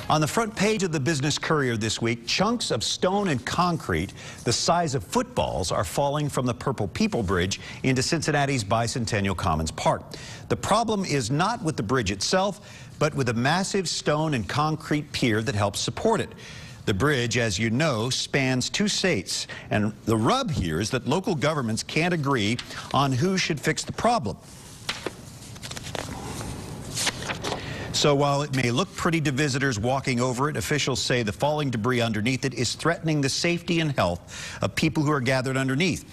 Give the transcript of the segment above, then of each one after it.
On the front page of the Business Courier this week, chunks of stone and concrete the size of footballs are falling from the Purple People Bridge into Cincinnati's Bicentennial Commons Park. The problem is not with the bridge itself, but with a massive stone and concrete pier that helps support it. The bridge, as you know, spans 2 states, and the rub here is that local governments can't agree on who should fix the problem. So while it may look pretty to visitors walking over it, officials say the falling debris underneath it is threatening the safety and health of people who are gathered underneath.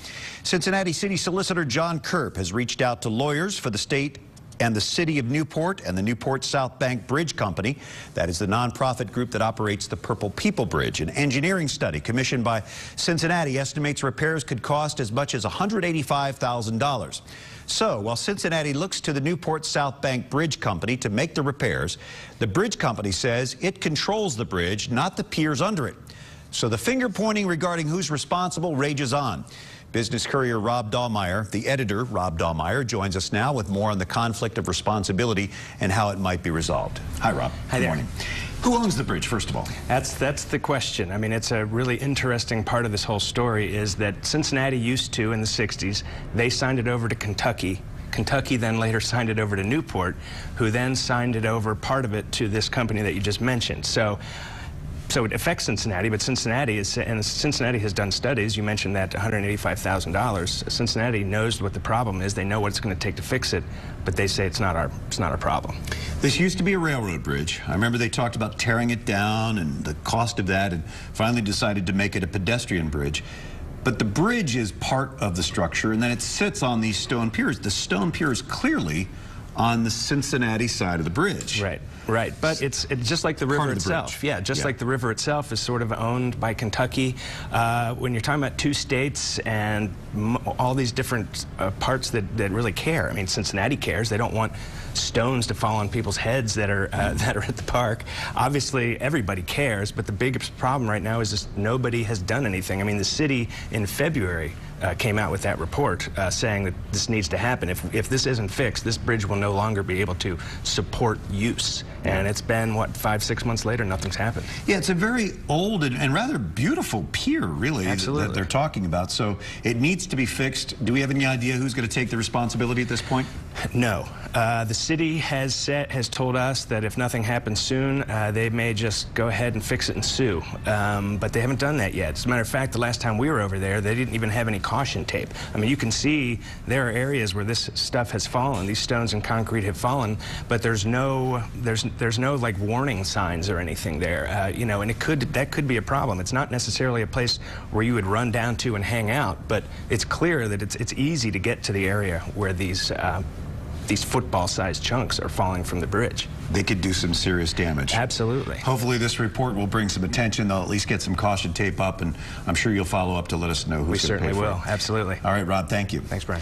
Cincinnati City Solicitor John Kerp has reached out to lawyers for the state and the city of Newport and the Newport South Bank Bridge Company. That is the nonprofit group that operates the Purple People Bridge. An engineering study commissioned by Cincinnati estimates repairs could cost as much as $185,000. So while Cincinnati looks to the Newport South Bank Bridge Company to make the repairs, the bridge company says it controls the bridge, not the piers under it. So the finger pointing regarding who's responsible rages on. Business Courier Rob Dahlmeyer, the editor Rob Dahlmeyer, joins us now with more on the conflict of responsibility and how it might be resolved. Hi, Rob. Hi there. Good morning. Who owns the bridge, first of all? That's the question. I mean, it's a really interesting part of this whole story is that Cincinnati used to, in the 60s, they signed it over to Kentucky. Kentucky then later signed it over to Newport, who then signed it over, part of it, to this company that you just mentioned. So it affects Cincinnati, but Cincinnati has done studies. You mentioned that $185,000. Cincinnati knows what the problem is. They know what it's going to take to fix it, but they say it's not our problem. This used to be a railroad bridge. I remember they talked about tearing it down and the cost of that, and finally decided to make it a pedestrian bridge. But the bridge is part of the structure, and then it sits on these stone piers. The stone pier is clearly on the Cincinnati side of the bridge. Right, right. But it's just like the river itself. Yeah, just like the river itself is sort of owned by Kentucky. When you're talking about 2 states and all these different parts that really care. I mean, Cincinnati cares. They don't want stones to fall on people's heads that are at the park. Obviously, everybody cares, but the biggest problem right now is just nobody has done anything. I mean, the city in February came out with that report saying that this needs to happen. If this isn't fixed, this bridge will no longer be able to support use. And it's been, what, 5-6 months later, nothing's happened. Yeah, it's a very old and rather beautiful pier, really, that they're talking about. So it needs to be fixed. Do we have any idea who's going to take the responsibility at this point? No. The city has told us that if nothing happens soon, they may just go ahead and fix it and sue. But they haven't done that yet. As a matter of fact, the last time we were over there, they didn't even have any caution tape. I mean, you can see there are areas where this stuff has fallen. These stones and concrete have fallen, but there's no like warning signs or anything there. You know, and that could be a problem. It's not necessarily a place where you would run down to and hang out, but it's clear that it's easy to get to the area where these football-sized chunks are falling from the bridge. They could do some serious damage. Absolutely. Hopefully this report will bring some attention. They'll at least get some caution tape up, and I'm sure you'll follow up to let us know who's going to pay for it. We certainly will. Absolutely. All right, Rob, thank you. Thanks, Brian.